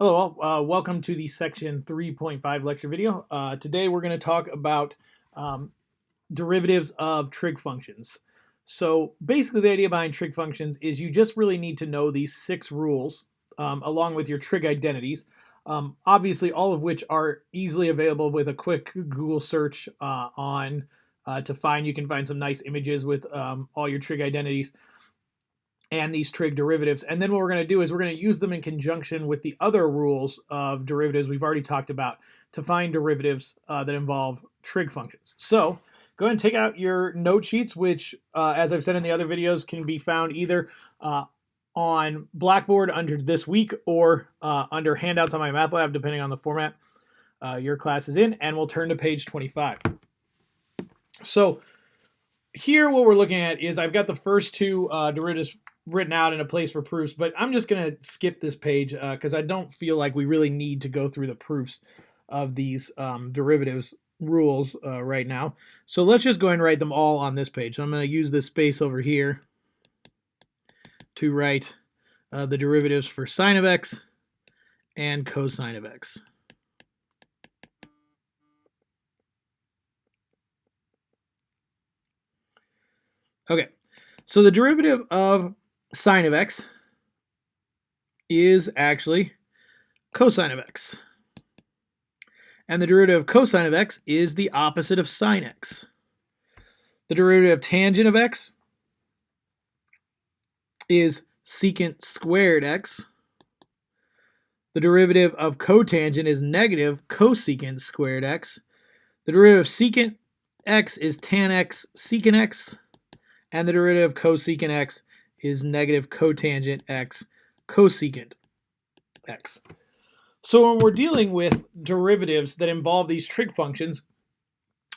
Hello, all. Welcome to the section 3.5 lecture video. Today we're going to talk about um, derivatives of trig functions. So basically the idea behind trig functions is you just really need to know these 6 rules along with your trig identities, obviously all of which are easily available with a quick Google search on to find. You can find some nice images with all your trig identities and these trig derivatives. And then what we're going to do is we're going to use them in conjunction with the other rules of derivatives we've already talked about to find derivatives that involve trig functions. So go ahead and take out your note sheets, which, as I've said in the other videos, can be found either on Blackboard under this week or under handouts on my math lab, depending on the format your class is in. And we'll turn to page 25. So here what we're looking at is I've got the first two derivatives written out in a place for proofs, but I'm just going to skip this page because I don't feel like we really need to go through the proofs of these derivatives rules right now. So let's just go ahead and write them all on this page. So I'm going to use this space over here to write the derivatives for sine of x and cosine of x. Okay, so the derivative of sine of x is actually cosine of x. And the derivative of cosine of x is the opposite of sine x. The derivative of tangent of x is secant squared x. The derivative of cotangent is negative cosecant squared x. The derivative of secant x is tan x secant x. And the derivative of cosecant x is negative cotangent x cosecant x. So when we're dealing with derivatives that involve these trig functions,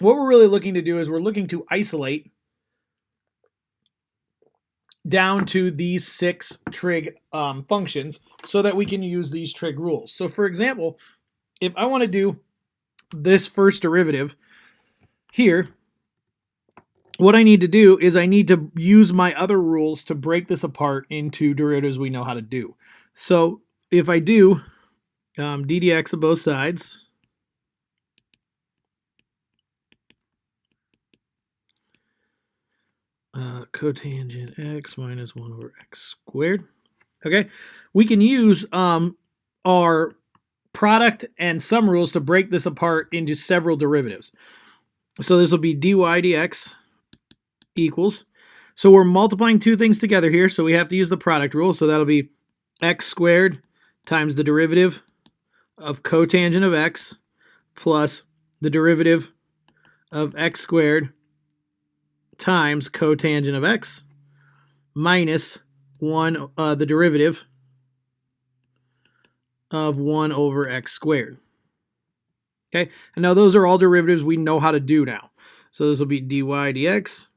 what we're really looking to do is we're looking to isolate down to these 6 trig functions so that we can use these trig rules. So for example, if I want to do this first derivative here, what I need to do is I need to use my other rules to break this apart into derivatives we know how to do. So if I do d dx of both sides, cotangent x minus 1 over x squared. Okay, we can use our product and sum rules to break this apart into several derivatives. So this will be dy dx equals, so we're multiplying two things together here, so we have to use the product rule, so that'll be x squared times the derivative of cotangent of x plus the derivative of x squared times cotangent of x minus 1, the derivative of 1 over x squared. Okay, and now those are all derivatives we know how to do now. So this will be dy dx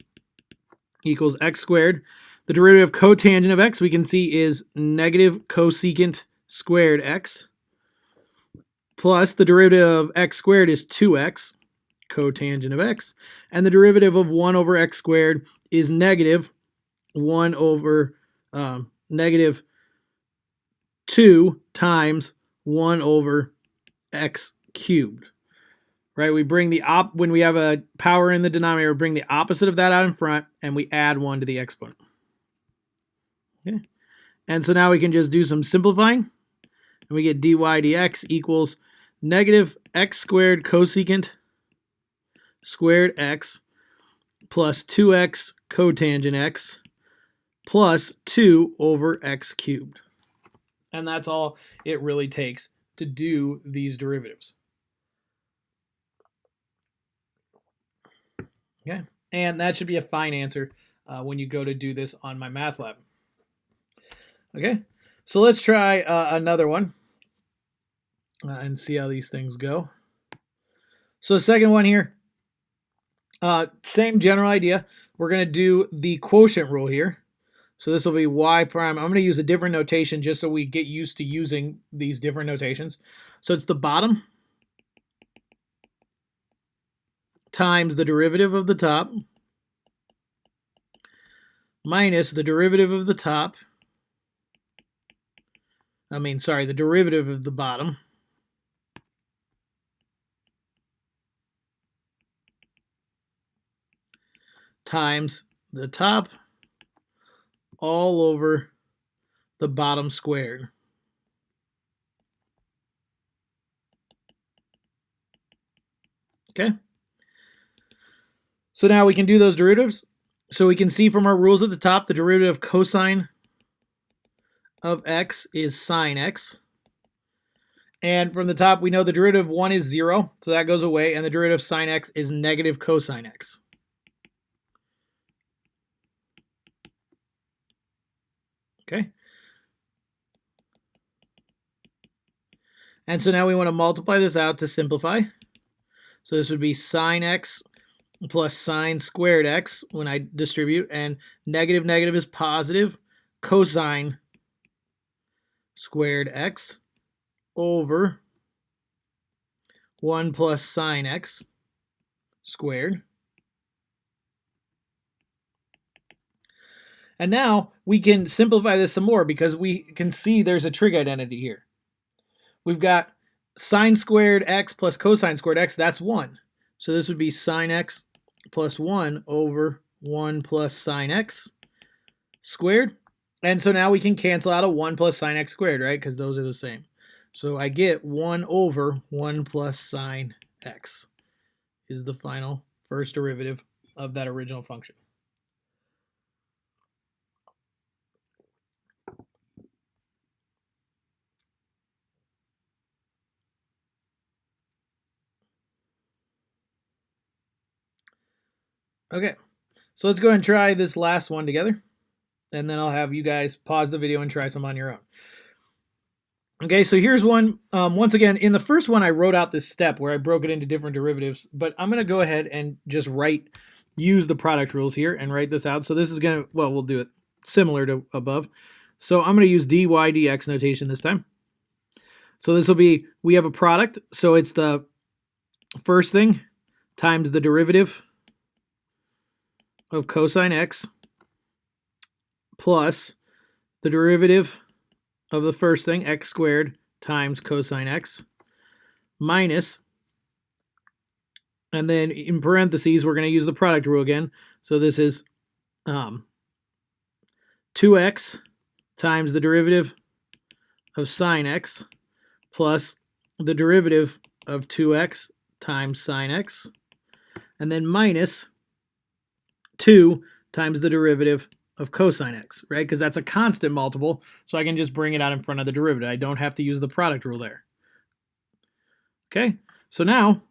equals x squared. The derivative of cotangent of x we can see is negative cosecant squared x plus the derivative of x squared is 2x, cotangent of x, and the derivative of 1 over x squared is negative 1 over negative 2 times 1 over x cubed. Right, we bring the when we have a power in the denominator, we bring the opposite of that out in front, and we add 1 to the exponent. Okay, and so now we can just do some simplifying, and we get dy dx equals negative x squared cosecant squared x plus 2x cotangent x plus 2 over x cubed. And that's all it really takes to do these derivatives. Okay, and that should be a fine answer when you go to do this on my math lab. Okay, so let's try another one and see how these things go. So the second one here, same general idea. We're going to do the quotient rule here. So this will be y prime. I'm going to use a different notation just so we get used to using these different notations. So it's the bottom times the derivative of the top minus the derivative of the top the derivative of the bottom times the top all over the bottom squared. Okay. So now we can do those derivatives. So we can see from our rules at the top, the derivative of cosine of x is sine x. And from the top, we know the derivative of 1 is 0, so that goes away, and the derivative of sine x is negative cosine x. Okay. And so now we want to multiply this out to simplify. So this would be sine x plus sine squared x when I distribute, and negative negative is positive, cosine squared x over 1 plus sine x squared. And now we can simplify this some more because we can see there's a trig identity here. We've got sine squared x plus cosine squared x, that's 1. So this would be sine x plus 1 over 1 plus sine x squared. And so now we can cancel out a 1 plus sine x squared, right? Because those are the same. So I get 1 over 1 plus sine x is the final first derivative of that original function. Okay, so let's go ahead and try this last one together, and then I'll have you guys pause the video and try some on your own. Okay, so here's one. Once again, in the first one, I wrote out this step where I broke it into different derivatives, but I'm going to go ahead and just use the product rules here and write this out. So this is going to, well, we'll do it similar to above. So I'm going to use dy dx notation this time. So this will be, we have a product, so it's the first thing times the derivative of cosine x plus the derivative of the first thing, x squared times cosine x, minus, and then in parentheses, we're going to use the product rule again. So this is 2x times the derivative of sine x plus the derivative of 2x times sine x, and then minus 2 times the derivative of cosine x, right? Because that's a constant multiple, so I can just bring it out in front of the derivative. I don't have to use the product rule there. Okay, so now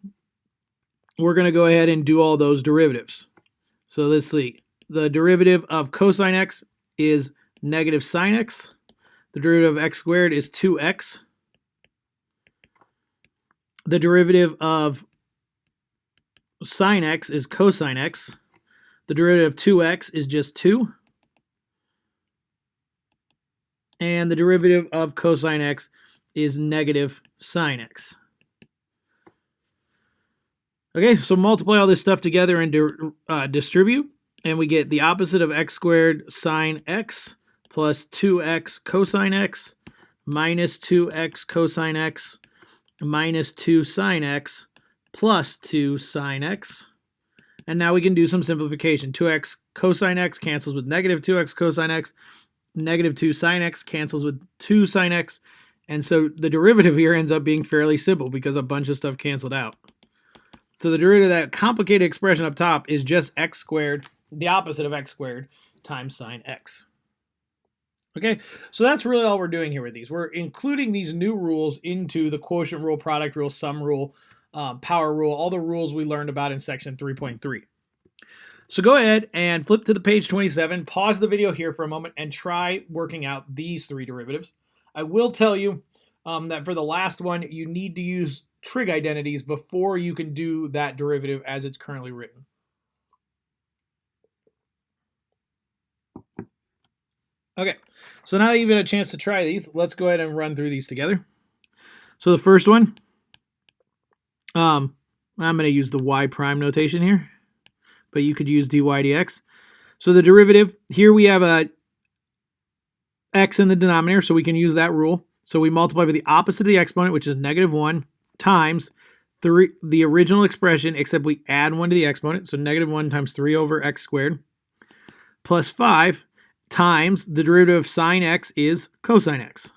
we're going to go ahead and do all those derivatives. So let's see. The derivative of cosine x is negative sine x. The derivative of x squared is 2x. The derivative of sine x is cosine x. The derivative of 2x is just 2. And the derivative of cosine x is negative sine x. Okay, so multiply all this stuff together and distribute, and we get the opposite of x squared sine x plus 2x cosine x minus 2x cosine x minus 2 sine x plus 2 sine x. And now we can do some simplification. 2x cosine x cancels with negative 2x cosine x. Negative 2 sine x cancels with 2 sine x. And so the derivative here ends up being fairly simple because a bunch of stuff canceled out. So the derivative of that complicated expression up top is just x squared, the opposite of x squared, times sine x. Okay, so that's really all we're doing here with these. We're including these new rules into the quotient rule, product rule, sum rule, power rule, all the rules we learned about in section 3.3. So go ahead and flip to the page 27, pause the video here for a moment, and try working out these three derivatives. I will tell you that for the last one, you need to use trig identities before you can do that derivative as it's currently written. Okay, so now that you've had a chance to try these, let's go ahead and run through these together. So the first one, I'm going to use the y prime notation here, but you could use dy dx. So the derivative, here we have a x in the denominator, so we can use that rule. So we multiply by the opposite of the exponent, which is -1, times 3, the original expression, except we add 1 to the exponent. So -1 times 3 over x squared, plus 5 times the derivative of sine x is cosine x.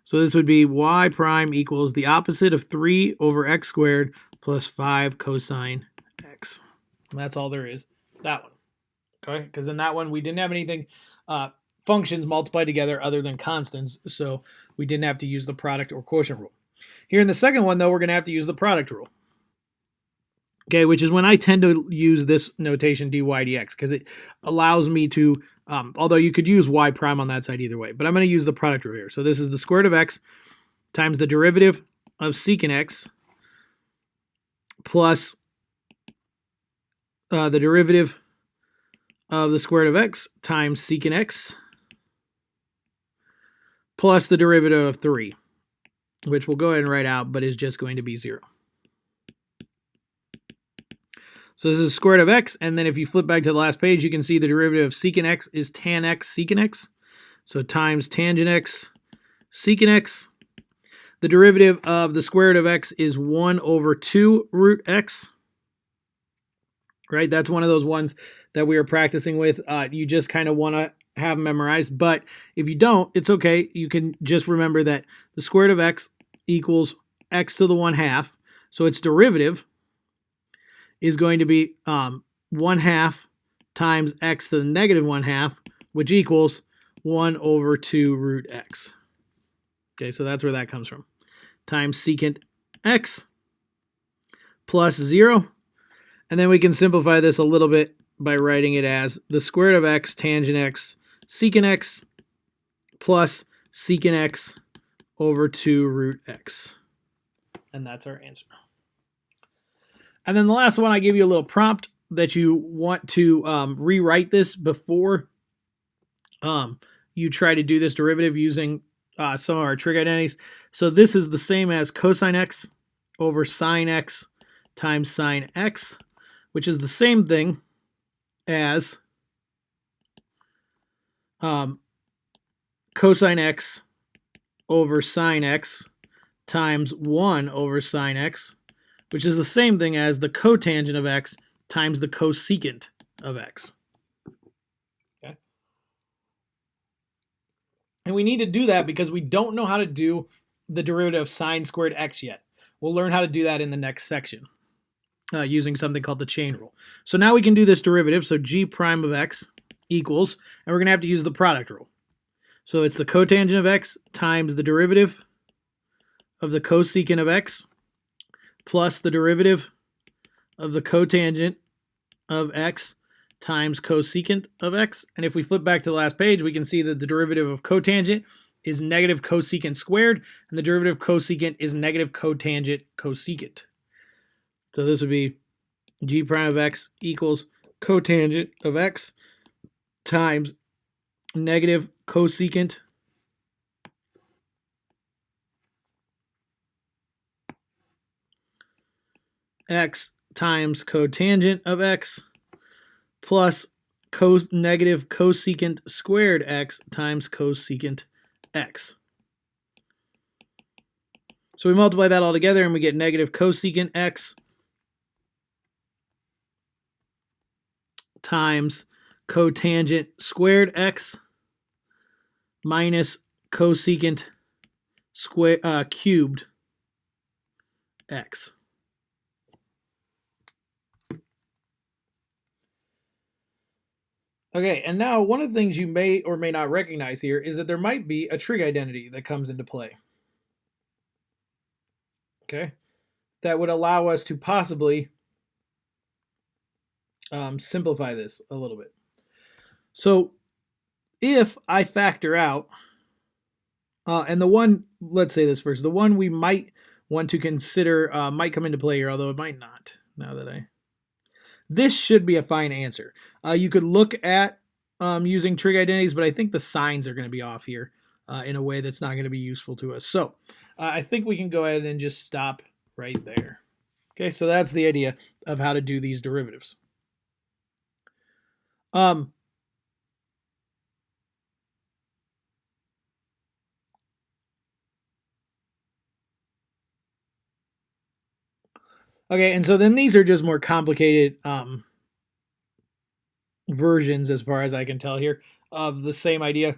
So this would be y prime equals the opposite of 3 over x squared plus 5 cosine x. And that's all there is. That one. Okay? Because in that one, we didn't have anything, functions multiplied together other than constants, so we didn't have to use the product or quotient rule. Here in the second one, though, we're going to have to use the product rule. Okay, which is when I tend to use this notation dy dx, because it allows me to, although you could use y prime on that side either way, but I'm going to use the product rule here. So this is the square root of x times the derivative of secant x plus the derivative of the square root of x times secant x plus the derivative of 3, which we'll go ahead and write out, but is just going to be 0. So this is the square root of x, and then if you flip back to the last page, you can see the derivative of secant x is tan x secant x. So times tangent x secant x. The derivative of the square root of x is 1 over 2 root x. Right? That's one of those ones that we are practicing with. You just kind of want to have memorized, but if you don't, it's okay. You can just remember that the square root of x equals x to the 1/2. So its derivative is going to be 1/2 times x to the -1/2, which equals 1 over 2 root x. Okay, so that's where that comes from. Times secant x plus 0. And then we can simplify this a little bit by writing it as the square root of x tangent x secant x plus secant x over 2 root x. And that's our answer. And then the last one, I give you a little prompt that you want to rewrite this before you try to do this derivative using some of our trig identities. So this is the same as cosine x over sine x times sine x, which is the same thing as cosine x over sine x times 1 over sine x, which is the same thing as the cotangent of x times the cosecant of x. Okay. And we need to do that because we don't know how to do the derivative of sine squared x yet. We'll learn how to do that in the next section using something called the chain rule. So now we can do this derivative. So g prime of x equals, and we're going to have to use the product rule. So it's the cotangent of x times the derivative of the cosecant of x plus the derivative of the cotangent of x times cosecant of x. And if we flip back to the last page, we can see that the derivative of cotangent is negative cosecant squared, and the derivative of cosecant is negative cotangent cosecant. So this would be g prime of x equals cotangent of x times negative cosecant x times cotangent of x plus negative cosecant squared x times cosecant x. So we multiply that all together and we get negative cosecant x times cotangent squared x minus cosecant cubed x. Okay, and now one of the things you may or may not recognize here is that there might be a trig identity that comes into play. Okay, that would allow us to possibly simplify this a little bit. So if I factor out, and the one, let's say this first, the one we might want to consider might come into play here, although it might not, now that this should be a fine answer. You could look at using trig identities, but I think the signs are going to be off here in a way that's not going to be useful to us. So I think we can go ahead and just stop right there. Okay, so that's the idea of how to do these derivatives. Okay, and so then these are just more complicated versions, as far as I can tell here, of the same idea.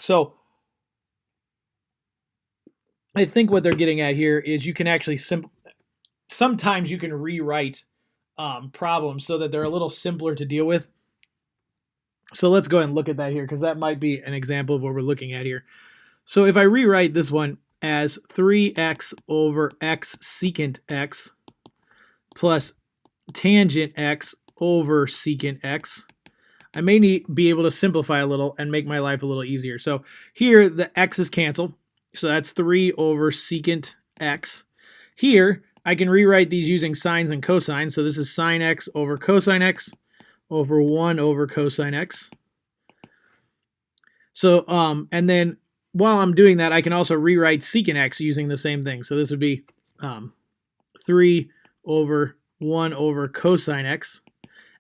So I think what they're getting at here is you can actually sometimes you can rewrite problems so that they're a little simpler to deal with. So let's go ahead and look at that here, because that might be an example of what we're looking at here. So if I rewrite this one as 3x over x secant x plus tangent x over secant x, I may be able to simplify a little and make my life a little easier. So here the x's cancel, so that's 3 over secant x. Here I can rewrite these using sines and cosines. So this is sine x over cosine x over 1 over cosine x. So and then while I'm doing that, I can also rewrite secant x using the same thing. So this would be 3 over 1 over cosine x.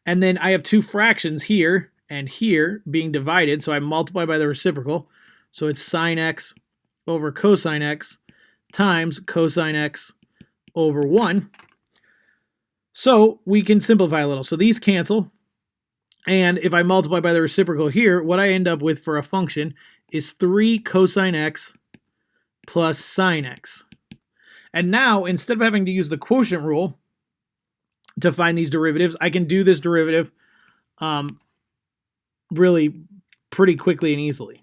And then I have two fractions here and here being divided, so I multiply by the reciprocal. So it's sine x over cosine x times cosine x over 1. So we can simplify a little. So these cancel. And if I multiply by the reciprocal here, what I end up with for a function is 3 cosine x plus sine x. And now, instead of having to use the quotient rule to find these derivatives, I can do this derivative really pretty quickly and easily.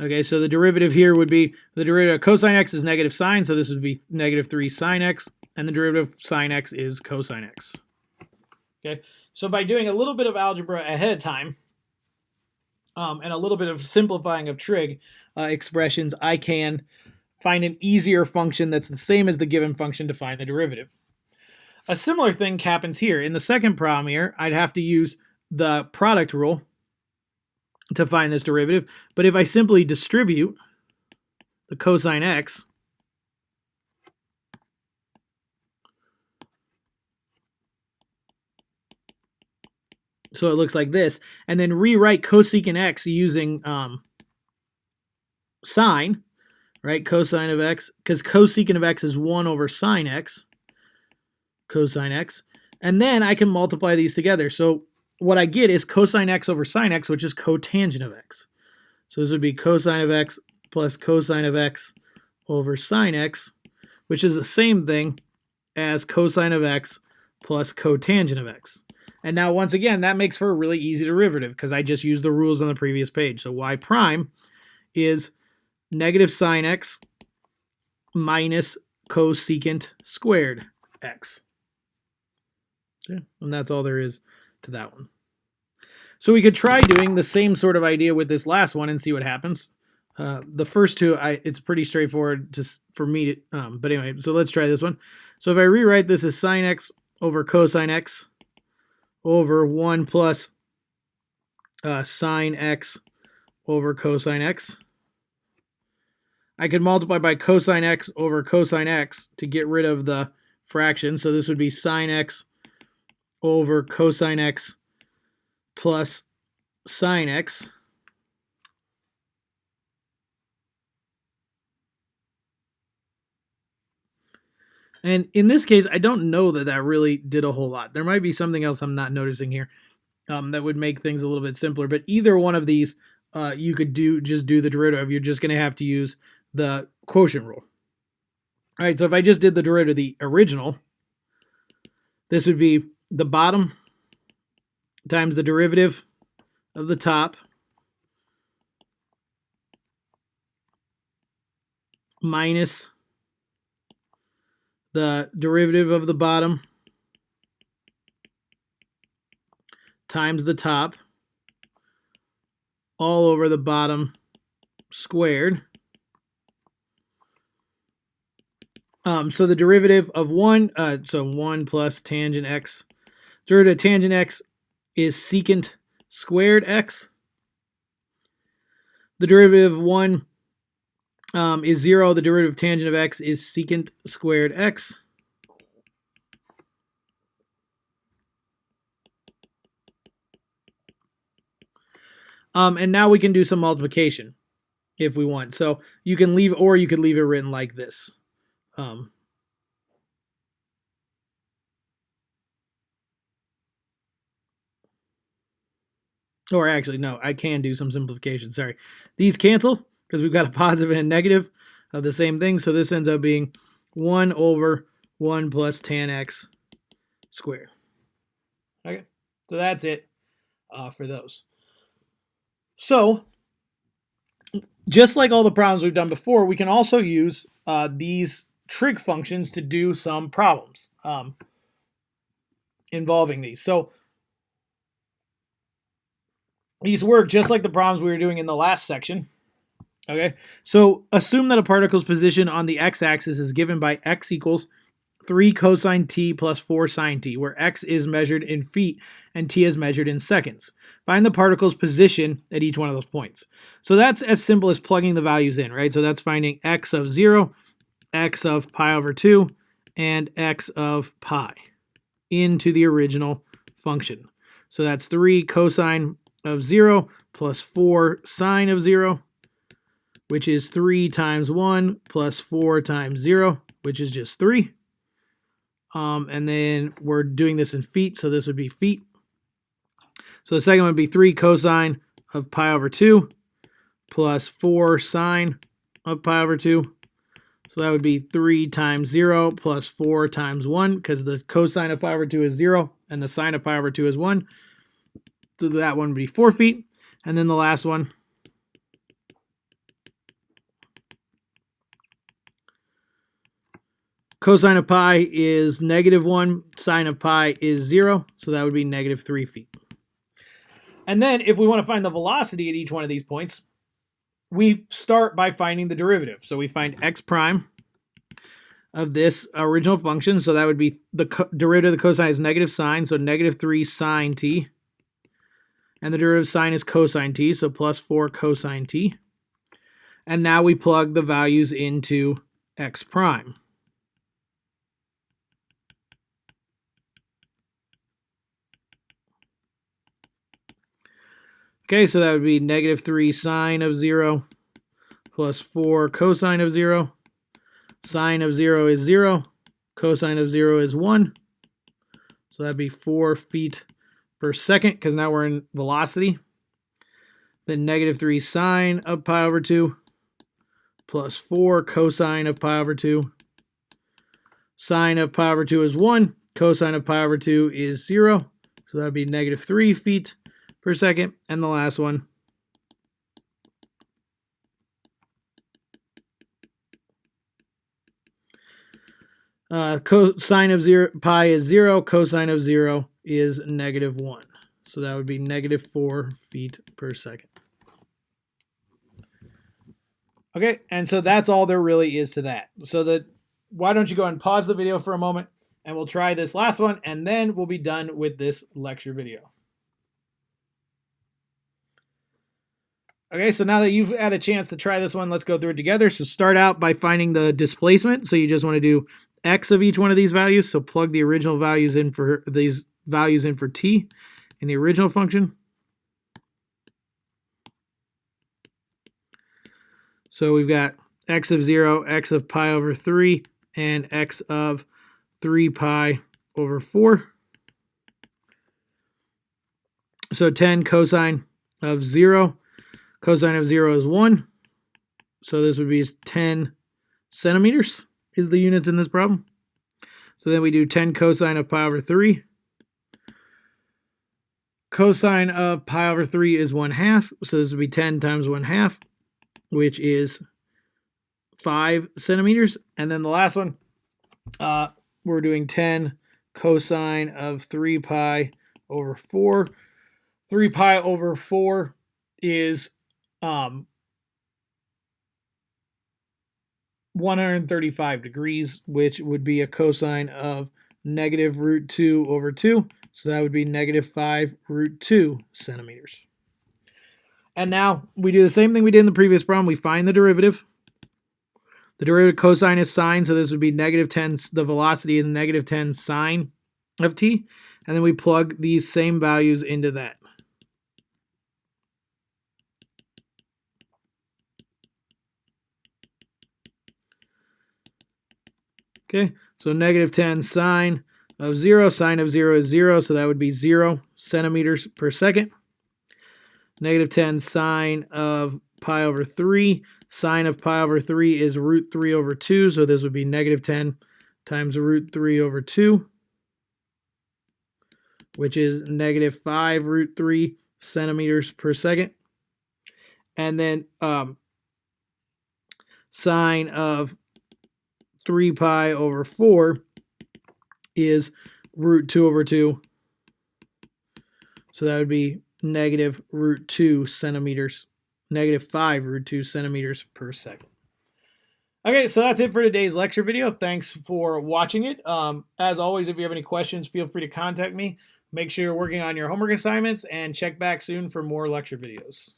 Okay, so the derivative here would be, the derivative of cosine x is negative sine, so this would be negative 3 sine x, and the derivative of sine x is cosine x. Okay, so by doing a little bit of algebra ahead of time, and a little bit of simplifying of trig expressions, I can find an easier function that's the same as the given function to find the derivative. A similar thing happens here. In the second problem here, I'd have to use the product rule to find this derivative, but if I simply distribute the cosine x, so it looks like this, and then rewrite cosecant x using sine, right? Cosine of x, because cosecant of x is 1 over sine x, cosine x, and then I can multiply these together. So what I get is cosine x over sine x, which is cotangent of x. So this would be cosine of x plus cosine of x over sine x, which is the same thing as cosine of x plus cotangent of x. And now, once again, that makes for a really easy derivative because I just used the rules on the previous page. So y prime is negative sine x minus cosecant squared x. Okay, and that's all there is to that one. So we could try doing the same sort of idea with this last one and see what happens. The first two, it's pretty straightforward just for me to, but anyway, so let's try this one. So if I rewrite this as sine x over cosine x over 1 plus sine x over cosine x, I could multiply by cosine x over cosine x to get rid of the fraction. So this would be sine x over cosine x plus sine x. And in this case, I don't know that that really did a whole lot. There might be something else I'm not noticing here that would make things a little bit simpler. But either one of these, you could just do the derivative. You're just going to have to use the quotient rule. All right, so if I just did the derivative of the original, this would be the bottom times the derivative of the top minus the derivative of the bottom times the top all over the bottom squared. So the derivative of 1, so 1 plus tangent x, derivative of tangent x is secant squared x. The derivative of 1 is 0. The derivative of tangent of x is secant squared x. And now we can do some multiplication if we want. So you can leave, or you could leave it written like this. Or actually, no, I can do some simplification. Sorry. These cancel because we've got a positive and a negative of the same thing. So this ends up being 1 over 1 plus tan x squared. Okay, so that's it for those. So just like all the problems we've done before, we can also use these trig functions to do some problems involving these. So these work just like the problems we were doing in the last section. Okay, so assume that a particle's position on the x-axis is given by x equals 3 cosine t plus 4 sine t, where x is measured in feet and t is measured in seconds. Find the particle's position at each one of those points. So that's as simple as plugging the values in, right? So that's finding x of 0, x of pi over 2, and x of pi into the original function. So that's 3 cosine of 0 plus 4 sine of 0, which is 3 times 1 plus 4 times 0, which is just 3. And then we're doing this in feet, so this would be feet. So the second one would be 3 cosine of pi over 2 plus 4 sine of pi over 2. So that would be 3 times 0 plus 4 times 1, because the cosine of pi over 2 is 0 and the sine of pi over 2 is 1. So that one would be 4 feet. And then the last one, cosine of pi is -1, sine of pi is 0, so that would be -3 feet. And then if we want to find the velocity at each one of these points, we start by finding the derivative. So we find x prime of this original function, so that would be the derivative of the cosine is negative sine, so -3 sine t. And the derivative of sine is cosine t, so plus 4 cosine t. And now we plug the values into x prime. Okay, so that would be -3 sine of 0 plus 4 cosine of 0. Sine of 0 is 0. Cosine of 0 is 1. So that'd be 4 feet per second, because now we're in velocity. Then -3 sine of pi over 2 plus 4 cosine of pi over 2. Sine of pi over 2 is 1. Cosine of pi over 2 is 0. So that would be -3 feet per second. And the last one, cosine of 0 pi is 0. Cosine of 0 is -1. So that would be -4 feet per second. Okay, and so that's all there really is to that. So why don't you go and pause the video for a moment, and we'll try this last one, and then we'll be done with this lecture video. Okay, so now that you've had a chance to try this one, let's go through it together. So start out by finding the displacement. So you just want to do x of each one of these values. So plug the original values in for these values in for t in the original function. So we've got x of 0, x of pi over 3, and x of 3 pi over 4. So 10 cosine of 0. Cosine of 0 is 1. So this would be 10 centimeters is the units in this problem. So then we do 10 cosine of pi over 3. Cosine of pi over 3 is 1/2. So this would be 10 times 1/2, which is 5 centimeters. And then the last one, we're doing 10 cosine of 3 pi over 4. 3 pi over 4 is 135 degrees, which would be a cosine of -√2 over 2. So that would be -5√2 centimeters. And now we do the same thing we did in the previous problem. We find the derivative. The derivative of cosine is sine, so this would be -10. The velocity is -10 sine of t. And then we plug these same values into that. Okay, so -10 sine of 0. Sine of 0 is 0, so that would be 0 centimeters per second. Negative 10 sine of pi over 3. Sine of pi over 3 is root 3 over 2, so this would be negative 10 times root 3 over 2, which is negative 5 root 3 centimeters per second. And then sine of 3 pi over 4 is root 2 over 2. So that would be negative root 2 centimeters, negative 5 root 2 centimeters per second. Okay, so that's it for today's lecture video. Thanks for watching it. As always, if you have any questions, feel free to contact me. Make sure you're working on your homework assignments and check back soon for more lecture videos.